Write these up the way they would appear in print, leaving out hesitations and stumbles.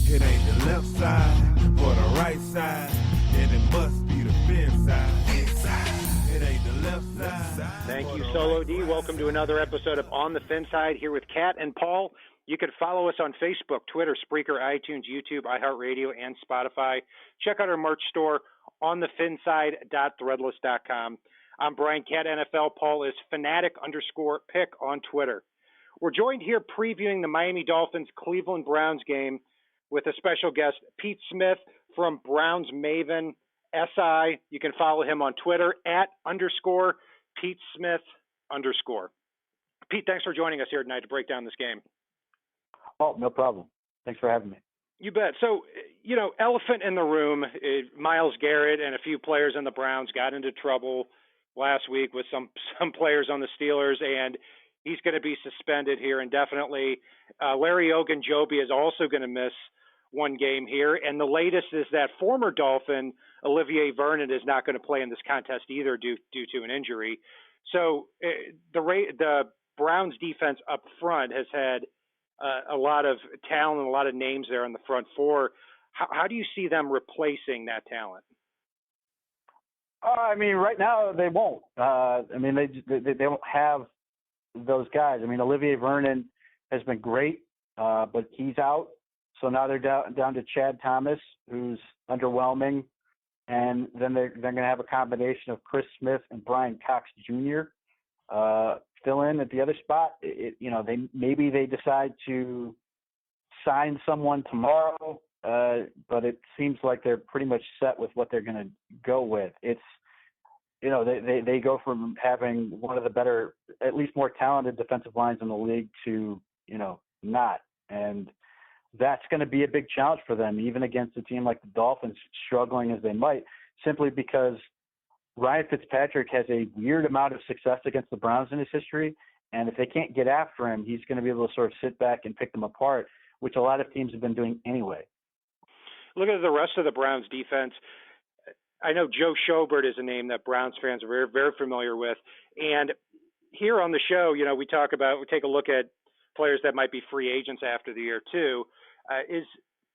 It ain't the left side or the right side, then it must be the FinSide. It ain't the left side. Thank you, Solo D. Welcome to another episode of On the FinSide here with Kat and Paul. You can follow us on Facebook, Twitter, Spreaker, iTunes, YouTube, iHeartRadio, and Spotify. Check out our merch store on thefinside.threadless.com. I'm Brian, Cat NFL. Paul is fanatic_pick on Twitter. We're joined here previewing the Miami Dolphins Cleveland Browns game with a special guest, Pete Smith from Browns Maven SI. You can follow him on Twitter @_Pete Smith_. Pete, thanks for joining us here tonight to break down this game. Oh, no problem. Thanks for having me. You bet. So, elephant in the room, Myles Garrett and a few players in the Browns got into trouble last week with some players on the Steelers, and he's going to be suspended here indefinitely. Larry Ogunjobi is also going to miss one game here, and the latest is that former Dolphin Olivier Vernon is not going to play in this contest either due to an injury. So the Browns defense up front has had a lot of talent and a lot of names there on the front four. How do you see them replacing that talent? Right now they won't. They don't have those guys. Olivier Vernon has been great, but he's out. So now they're down to Chad Thomas, who's underwhelming, and then they're going to have a combination of Chris Smith and Brian Cox Jr. Fill in at the other spot. They decide to sign someone tomorrow, but it seems like they're pretty much set with what they're going to go with. It's they go from having one of the better, at least more talented defensive lines in the league to not, and that's going to be a big challenge for them, even against a team like the Dolphins, struggling as they might, simply because Ryan Fitzpatrick has a weird amount of success against the Browns in his history, and if they can't get after him, he's going to be able to sort of sit back and pick them apart, which a lot of teams have been doing anyway. Look at the rest of the Browns defense. I know Joe Schobert is a name that Browns fans are very, very familiar with, and here on the show, we take a look at players that might be free agents after the year too.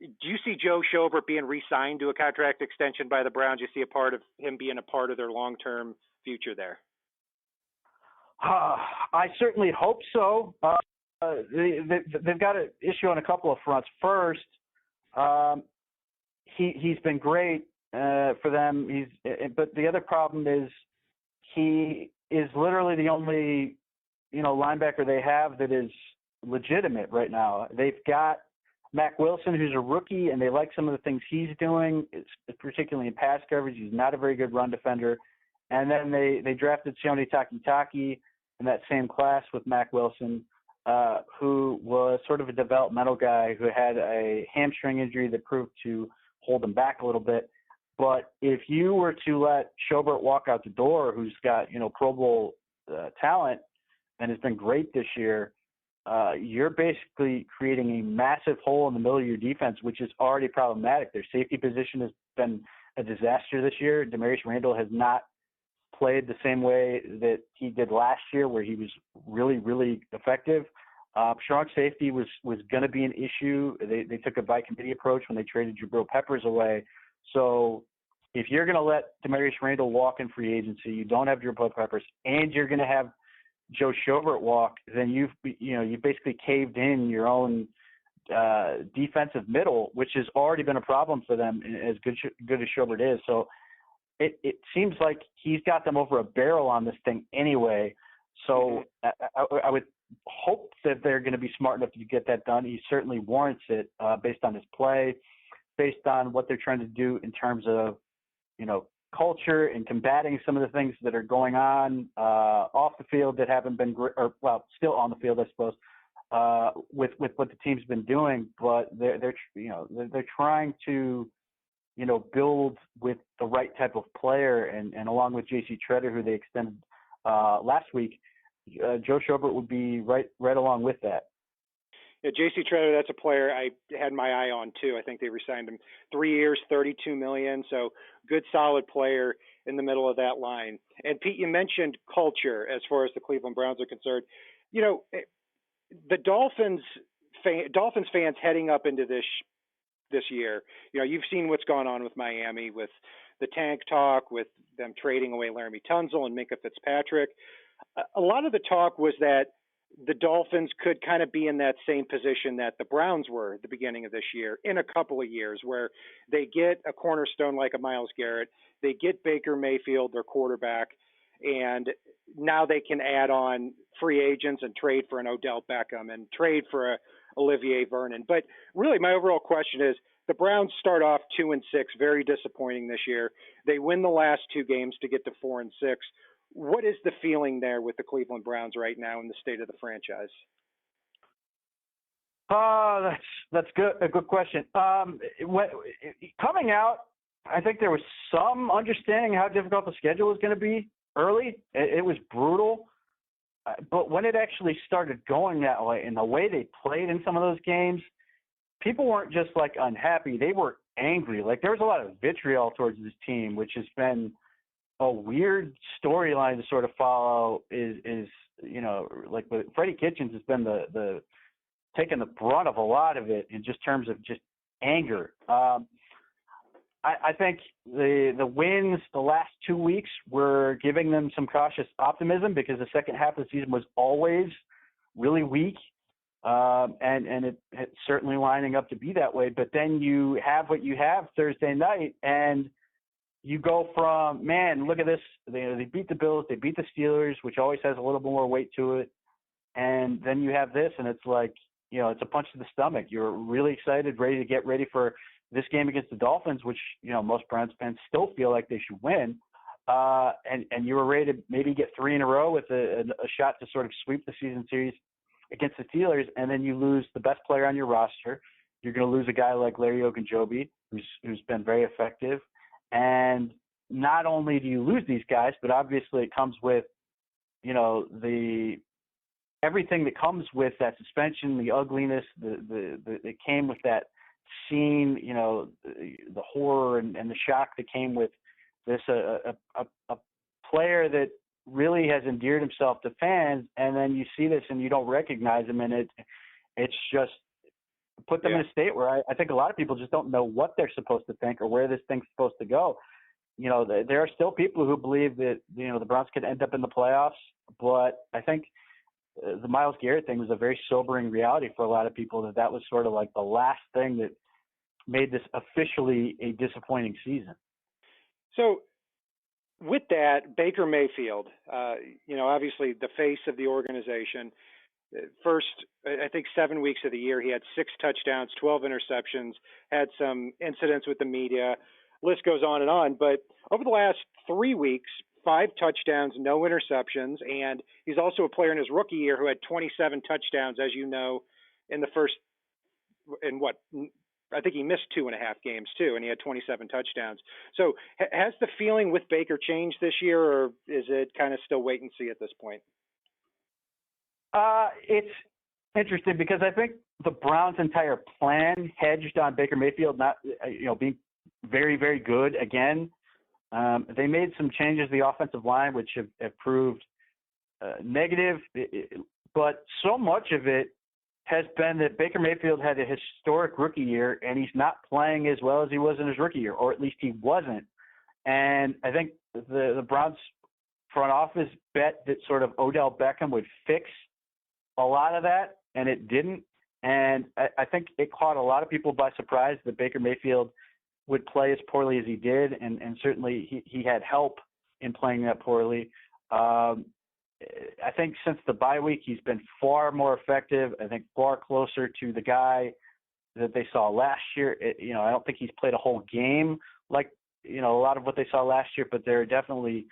Do you see Joe Schobert being re-signed to a contract extension by the Browns? Do you see a part of him being a part of their long-term future there? I certainly hope so. They've got an issue on a couple of fronts. First, he's been great for them. But the other problem is he is literally the only linebacker they have that is legitimate right now. They've got Mack Wilson, who's a rookie, and they like some of the things he's doing, particularly in pass coverage. He's not a very good run defender. And then they drafted Sione Takitaki in that same class with Mack Wilson, who was sort of a developmental guy who had a hamstring injury that proved to hold him back a little bit. But if you were to let Schobert walk out the door, who's got Pro Bowl talent and has been great this year, you're basically creating a massive hole in the middle of your defense, which is already problematic. Their safety position has been a disaster this year. Demarius Randall has not played the same way that he did last year, where he was really, really effective. Strong safety was going to be an issue. They took a by committee approach when they traded Jabril Peppers away. So if you're going to let Demarius Randall walk in free agency, you don't have Jabril Peppers, and you're going to have Joe Schobert walk, then you've basically caved in your own defensive middle, which has already been a problem for them, as good as Schobert is. So it seems like he's got them over a barrel on this thing anyway. So I would hope that they're going to be smart enough to get that done. He certainly warrants it based on his play, based on what they're trying to do in terms of culture and combating some of the things that are going on off the field that haven't been great, or still on the field, I suppose, with what the team's been doing. But they're trying to build with the right type of player, and along with J.C. Treader, who they extended last week, Joe Schobert would be right along with that. Yeah, J.C. Treader, that's a player I had my eye on too. I think they re-signed him 3 years, $32 million. So good, solid player in the middle of that line. And Pete, you mentioned culture as far as the Cleveland Browns are concerned. The Dolphins fans heading up into this this year. You've seen what's gone on with Miami, with the tank talk, with them trading away Laramie Tunzel and Minka Fitzpatrick. A lot of the talk was that the Dolphins could kind of be in that same position that the Browns were at the beginning of this year in a couple of years, where they get a cornerstone like a Myles Garrett, they get Baker Mayfield, their quarterback, and now they can add on free agents and trade for an Odell Beckham and trade for a Olivier Vernon. But really, my overall question is, the Browns start off 2-6, very disappointing this year. They win the last two games to get to 4-6. What is the feeling there with the Cleveland Browns right now in the state of the franchise? That's good. A good question. Coming out, I think there was some understanding how difficult the schedule was going to be early. It was brutal. But when it actually started going that way and the way they played in some of those games, people weren't just like unhappy. They were angry. Like there was a lot of vitriol towards this team, which has been a weird storyline to sort of follow. Is like Freddie Kitchens has been the taking the brunt of a lot of it in just terms of just anger. I think the wins the last 2 weeks were giving them some cautious optimism, because the second half of the season was always really weak, and it's certainly lining up to be that way. But then you have what you have Thursday night, and you go from, man, look at this. They beat the Bills, they beat the Steelers, which always has a little more weight to it. And then you have this, and it's like, it's a punch to the stomach. You're really excited, ready to get ready for this game against the Dolphins, which, most Browns fans still feel like they should win. And you were ready to maybe get three in a row with a shot to sort of sweep the season series against the Steelers, and then you lose the best player on your roster. You're going to lose a guy like Larry Ogunjobi, who's been very effective. And not only do you lose these guys, but obviously it comes with, everything that comes with that suspension, the ugliness, it came with that scene, the horror and the shock that came with this, a player that really has endeared himself to fans, and then you see this and you don't recognize him, and it's just put them in a state where I think a lot of people just don't know what they're supposed to think or where this thing's supposed to go. There are still people who believe that, the Browns could end up in the playoffs, but I think the Myles Garrett thing was a very sobering reality for a lot of people, that was sort of like the last thing that made this officially a disappointing season. So with that, Baker Mayfield, obviously the face of the organization. First, I think 7 weeks of the year, he had 6 touchdowns, 12 interceptions, had some incidents with the media. List goes on and on. But over the last 3 weeks, 5 touchdowns, no interceptions. And he's also a player in his rookie year who had 27 touchdowns, as you know, in the first, I think he missed 2.5 games too, and he had 27 touchdowns. So has the feeling with Baker changed this year, or is it kind of still wait and see at this point? It's interesting because I think the Browns' entire plan hedged on Baker Mayfield not, being very, very good again. They made some changes to the offensive line, which have proved negative, but so much of it has been that Baker Mayfield had a historic rookie year, and he's not playing as well as he was in his rookie year, or at least he wasn't. And I think the Browns front office bet that sort of Odell Beckham would fix a lot of that, and it didn't. And I think it caught a lot of people by surprise that Baker Mayfield would play as poorly as he did, and certainly he had help in playing that poorly. I think since the bye week, he's been far more effective. I think far closer to the guy that they saw last year. I don't think he's played a whole game like, a lot of what they saw last year, but there are definitely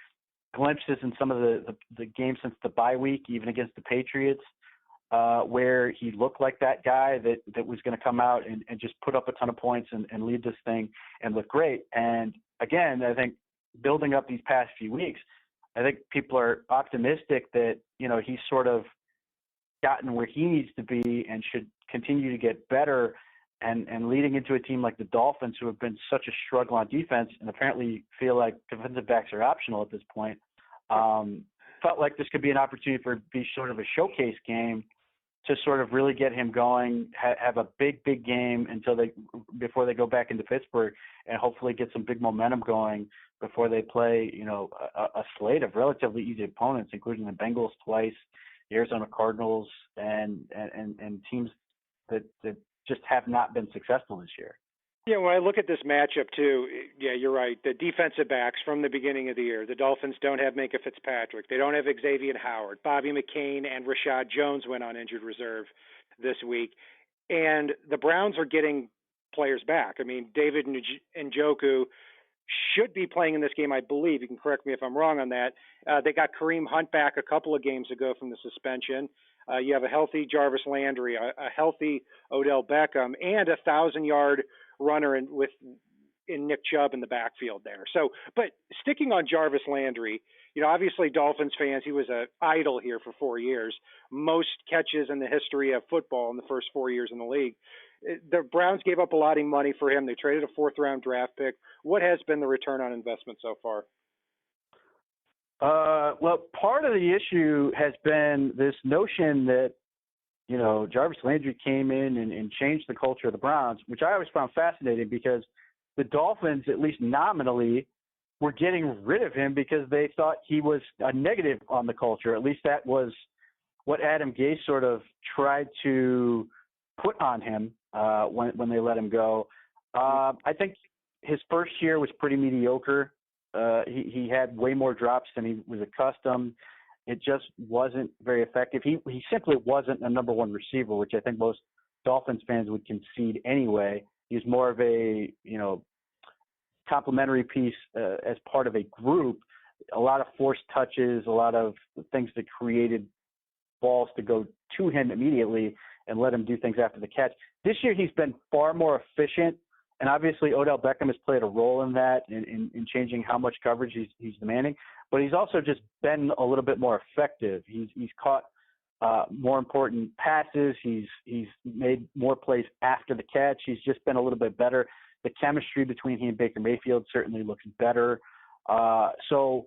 glimpses in some of the games since the bye week, even against the Patriots, where he looked like that guy that was going to come out and just put up a ton of points and lead this thing and look great. And again, I think building up these past few weeks, I think people are optimistic that, he's sort of gotten where he needs to be and should continue to get better, and leading into a team like the Dolphins, who have been such a struggle on defense and apparently feel like defensive backs are optional at this point. Felt like this could be an opportunity for it to be sort of a showcase game to sort of really get him going, have a big game before they go back into Pittsburgh, and hopefully get some big momentum going before they play, a slate of relatively easy opponents, including the Bengals twice, the Arizona Cardinals, and teams that just have not been successful this year. Yeah, when I look at this matchup too, yeah, you're right. The defensive backs from the beginning of the year, the Dolphins don't have Minka Fitzpatrick. They don't have Xavier Howard. Bobby McCain and Rashad Jones went on injured reserve this week. And the Browns are getting players back. I mean, David Njoku should be playing in this game, I believe. You can correct me if I'm wrong on that. They got Kareem Hunt back a couple of games ago from the suspension. You have a healthy Jarvis Landry, a healthy Odell Beckham, and a 1,000-yard runner in Nick Chubb in the backfield there. So, but sticking on Jarvis Landry, obviously Dolphins fans, he was an idol here for 4 years. Most catches in the history of football in the first 4 years in the league. The Browns gave up a lot of money for him. They traded a 4th-round draft pick. What has been the return on investment so far? Well, part of the issue has been this notion that, Jarvis Landry came in and changed the culture of the Browns, which I always found fascinating because the Dolphins, at least nominally, were getting rid of him because they thought he was a negative on the culture. At least that was what Adam Gase sort of tried to put on him when they let him go. I think his first year was pretty mediocre. He had way more drops than he was accustomed. It just wasn't very effective. He simply wasn't a number one receiver, which I think most Dolphins fans would concede anyway. He was more of a, complementary piece as part of a group. A lot of forced touches, a lot of things that created balls to go to him immediately and let him do things after the catch. This year he's been far more efficient. And obviously Odell Beckham has played a role in that, in changing how much coverage he's demanding. But he's also just been a little bit more effective. He's caught more important passes. He's made more plays after the catch. He's just been a little bit better. The chemistry between he and Baker Mayfield certainly looks better. So,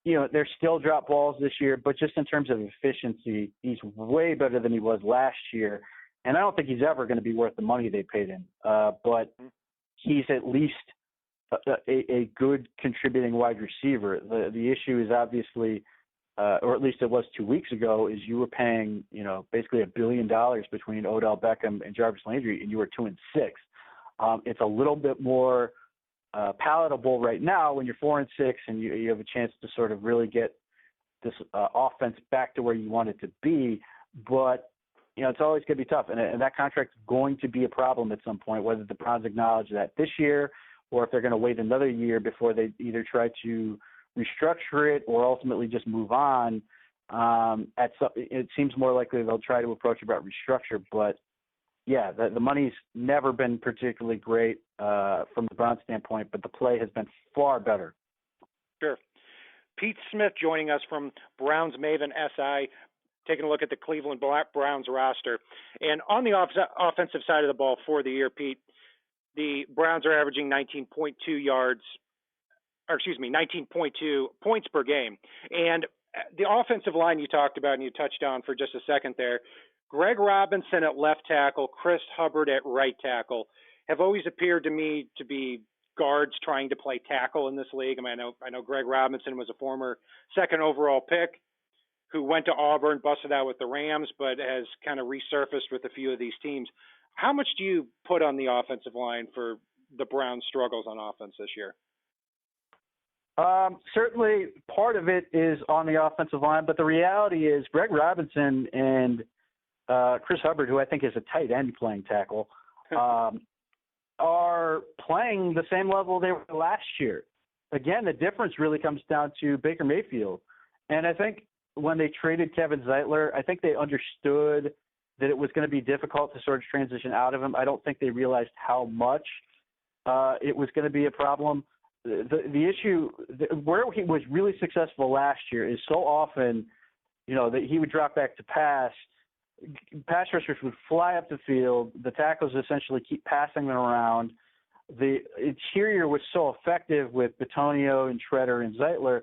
there's still drop balls this year, but just in terms of efficiency, he's way better than he was last year. And I don't think he's ever going to be worth the money they paid him. But he's at least a good contributing wide receiver. The issue is obviously, or at least it was 2 weeks ago, is you were paying, basically $1 billion between Odell Beckham and Jarvis Landry, and you were 2-6. It's a little bit more palatable right now when you're 4-6 and you have a chance to sort of really get this offense back to where you want it to be. But it's always going to be tough, and that contract's going to be a problem at some point, whether the Browns acknowledge that this year or if they're going to wait another year before they either try to restructure it or ultimately just move on. It seems more likely they'll try to approach about restructure, but yeah, the money's never been particularly great from the Browns standpoint, but the play has been far better. Sure. Pete Smith joining us from Browns Maven SI, taking a look at the Cleveland Browns roster. And on the offensive side of the ball for the year, Pete, the Browns are averaging 19.2 points per game. And the offensive line you talked about and you touched on for just a second there, Greg Robinson at left tackle, Chris Hubbard at right tackle, have always appeared to me to be guards trying to play tackle in this league. I know Greg Robinson was a former second overall pick who went to Auburn, busted out with the Rams, but has kind of resurfaced with a few of these teams. How much do you put on the offensive line for the Browns' struggles on offense this year? Certainly part of it is on the offensive line, but the reality is Greg Robinson and Chris Hubbard, who I think is a tight end playing tackle, are playing the same level they were last year. Again, the difference really comes down to Baker Mayfield. And I think when they traded Kevin Zeitler, I think they understood that it was going to be difficult to sort of transition out of him. I don't think they realized how much it was going to be a problem. The issue, where he was really successful last year is so often, that he would drop back to pass rushers would fly up the field. The tackles essentially keep passing them around. The interior was so effective with Bitonio and Shredder and Zeitler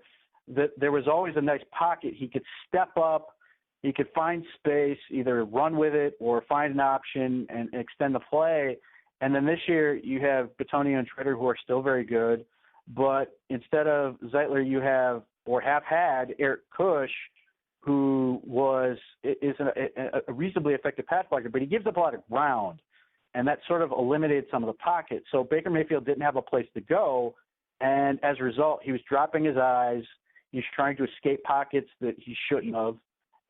that there was always a nice pocket. He could step up he could find space, either run with it or find an option and extend the play. And then this year you have Bitonio and Schroeder, who are still very good, but instead of Zeitler, you have or have had Eric Kush, who is a reasonably effective pass blocker, but he gives up a lot of ground, and that sort of eliminated some of the pocket. So Baker Mayfield didn't have a place to go, and as a result, he was dropping his eyes. He was trying to escape pockets that he shouldn't have,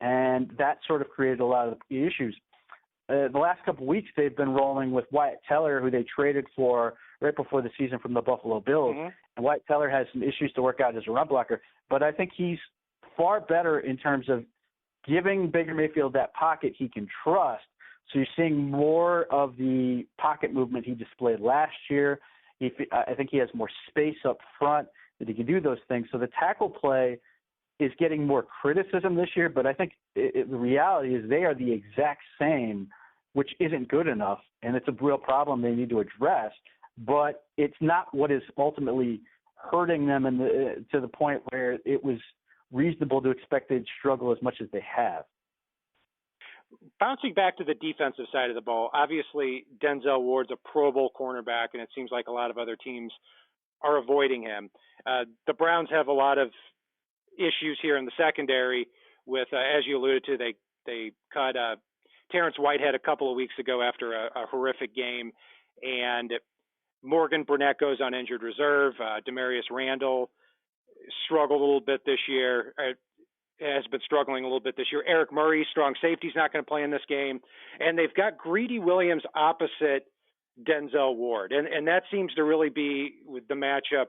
and that sort of created a lot of the issues. The last couple of weeks, they've been rolling with Wyatt Teller, who they traded for right before the season from the Buffalo Bills. Mm-hmm. And Wyatt Teller has some issues to work out as a run blocker, but I think he's far better in terms of giving Baker Mayfield that pocket he can trust. So you're seeing more of the pocket movement he displayed last year. I think he has more space up front that he can do those things. So the tackle play is getting more criticism this year, but I think the reality is they are the exact same, which isn't good enough, and it's a real problem they need to address. But it's not what is ultimately hurting them to the point where it was reasonable to expect they'd struggle as much as they have. Bouncing back to the defensive side of the ball, obviously Denzel Ward's a Pro Bowl cornerback, and it seems like a lot of other teams are avoiding him. The Browns have a lot of issues here in the secondary with, as you alluded to, they cut Terrence Whitehead a couple of weeks ago after a horrific game, and Morgan Burnett goes on injured reserve. Demarius Randall struggled a little bit this year, has been struggling a little bit this year. Eric Murray, strong safety, is not going to play in this game. And they've got Greedy Williams opposite Denzel Ward. And that seems to really be with the matchup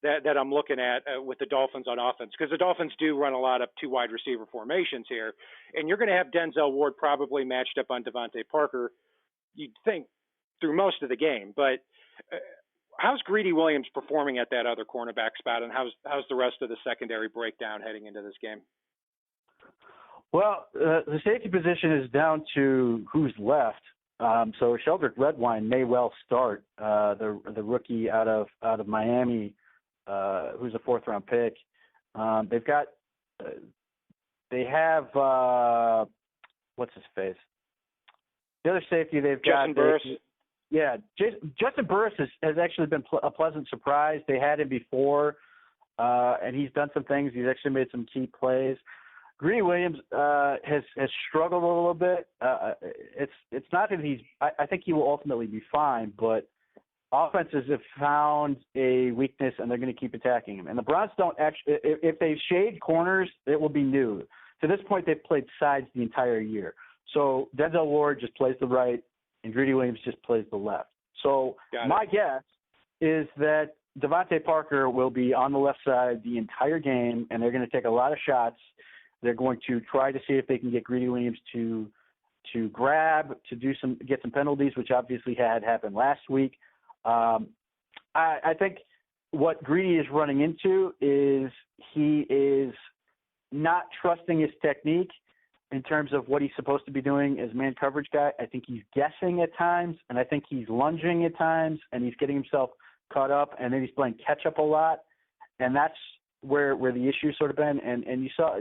that I'm looking at with the Dolphins on offense, because the Dolphins do run a lot of two wide receiver formations here. And you're going to have Denzel Ward probably matched up on Devontae Parker, you'd think, through most of the game. But how's Greedy Williams performing at that other cornerback spot, and how's the rest of the secondary breakdown heading into this game? Well, the safety position is down to who's left. So Sheldrick Redwine may well start, the rookie out of Miami, who's a fourth-round pick. They have what's his face? The other safety they've Justin got. Burris. Yeah, Justin Burris has actually been a pleasant surprise. They had him before, and he's done some things. He's actually made some key plays. Greedy Williams has struggled a little bit. It's not that I think he will ultimately be fine, but offenses have found a weakness, and they're going to keep attacking him. And the Browns don't actually – if they shade corners, it will be new. To this point, they've played sides the entire year. So Denzel Ward just plays the right, and Greedy Williams just plays the left. So my guess is that Devontae Parker will be on the left side the entire game, and they're going to take a lot of shots. They're going to try to see if they can get Greedy Williams to grab, to get some penalties, which obviously had happened last week. I think what Greedy is running into is he is not trusting his technique in terms of what he's supposed to be doing as man coverage guy. I think he's guessing at times, and I think he's lunging at times, and he's getting himself caught up, and then he's playing catch up a lot, and that's where the issue's sort of been. And you saw,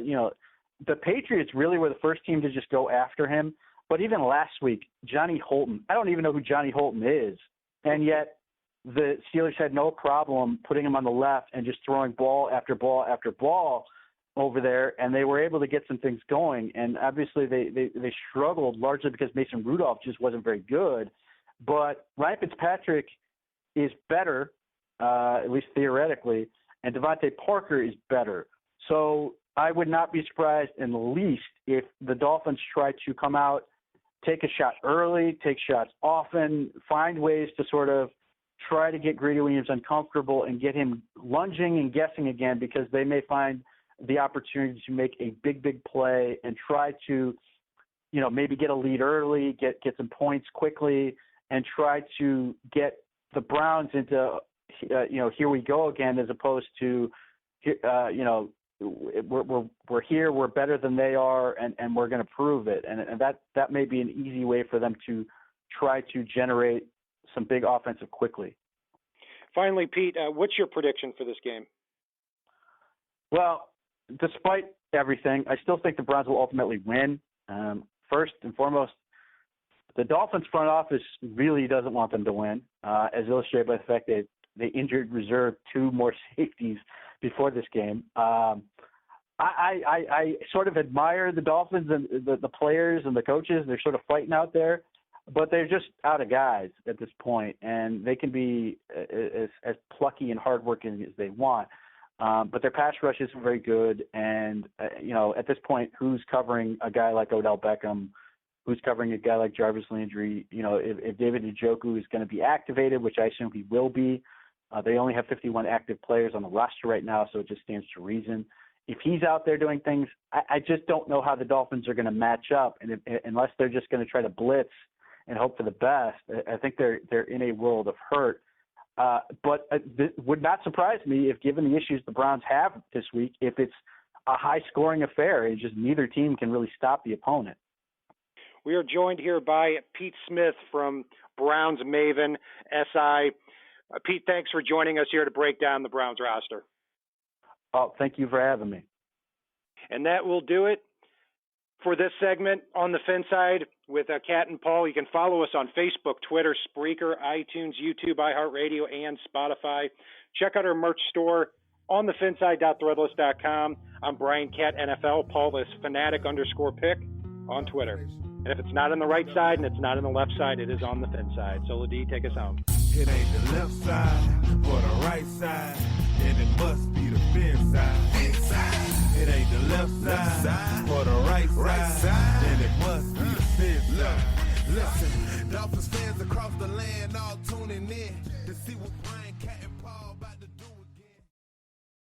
the Patriots really were the first team to just go after him. But even last week, Johnny Holton, I don't even know who Johnny Holton is, and yet the Steelers had no problem putting him on the left and just throwing ball after ball after ball over there, and they were able to get some things going. And obviously they struggled largely because Mason Rudolph just wasn't very good. But Ryan Fitzpatrick is better, at least theoretically, and Devontae Parker is better. So I would not be surprised in the least if the Dolphins try to come out, take a shot early, take shots often, find ways to sort of try to get Greedy Williams uncomfortable and get him lunging and guessing again, because they may find the opportunity to make a big play and try to, maybe get a lead early, get some points quickly, and try to get the Browns into, here we go again, as opposed to, we're here, we're better than they are, and we're going to prove it. And that may be an easy way for them to try to generate some big offensive quickly. Finally, Pete, what's your prediction for this game? Well, despite everything. I still think the Browns will ultimately win. First and foremost, the Dolphins front office really doesn't want them to win, as illustrated by the fact that they injured reserve 2 more safeties before this game. I sort of admire the Dolphins and the players and the coaches. They're sort of fighting out there, but they're just out of guys at this point, and they can be as plucky and hardworking as they want. But their pass rush isn't very good, and at this point, who's covering a guy like Odell Beckham? Who's covering a guy like Jarvis Landry? If David Njoku is going to be activated, which I assume he will be, they only have 51 active players on the roster right now, so it just stands to reason. If he's out there doing things, I just don't know how the Dolphins are going to match up, and unless they're just going to try to blitz and hope for the best, I think they're in a world of hurt. But it would not surprise me if, given the issues the Browns have this week, if it's a high-scoring affair and just neither team can really stop the opponent. We are joined here by Pete Smith from Browns Maven SI. Pete, thanks for joining us here to break down the Browns roster. Oh, thank you for having me. And that will do it for this segment on the FinSide with Kat and Paul. You can follow us on Facebook, Twitter, Spreaker, iTunes, YouTube, iHeartRadio, and Spotify. Check out our merch store on the FinSide.threadless.com. I'm Brian Cat NFL. Paul is fanatic_pick on Twitter. And if it's not on the right side and it's not on the left side, it is on the fin side. Solo D, take us home. It ain't the left side or the right side, and it must be the fin side. It ain't the left side or the right side, and it must be the fin side. Listen, Dolphins fans across the land all tuning in to see what Brian Cat and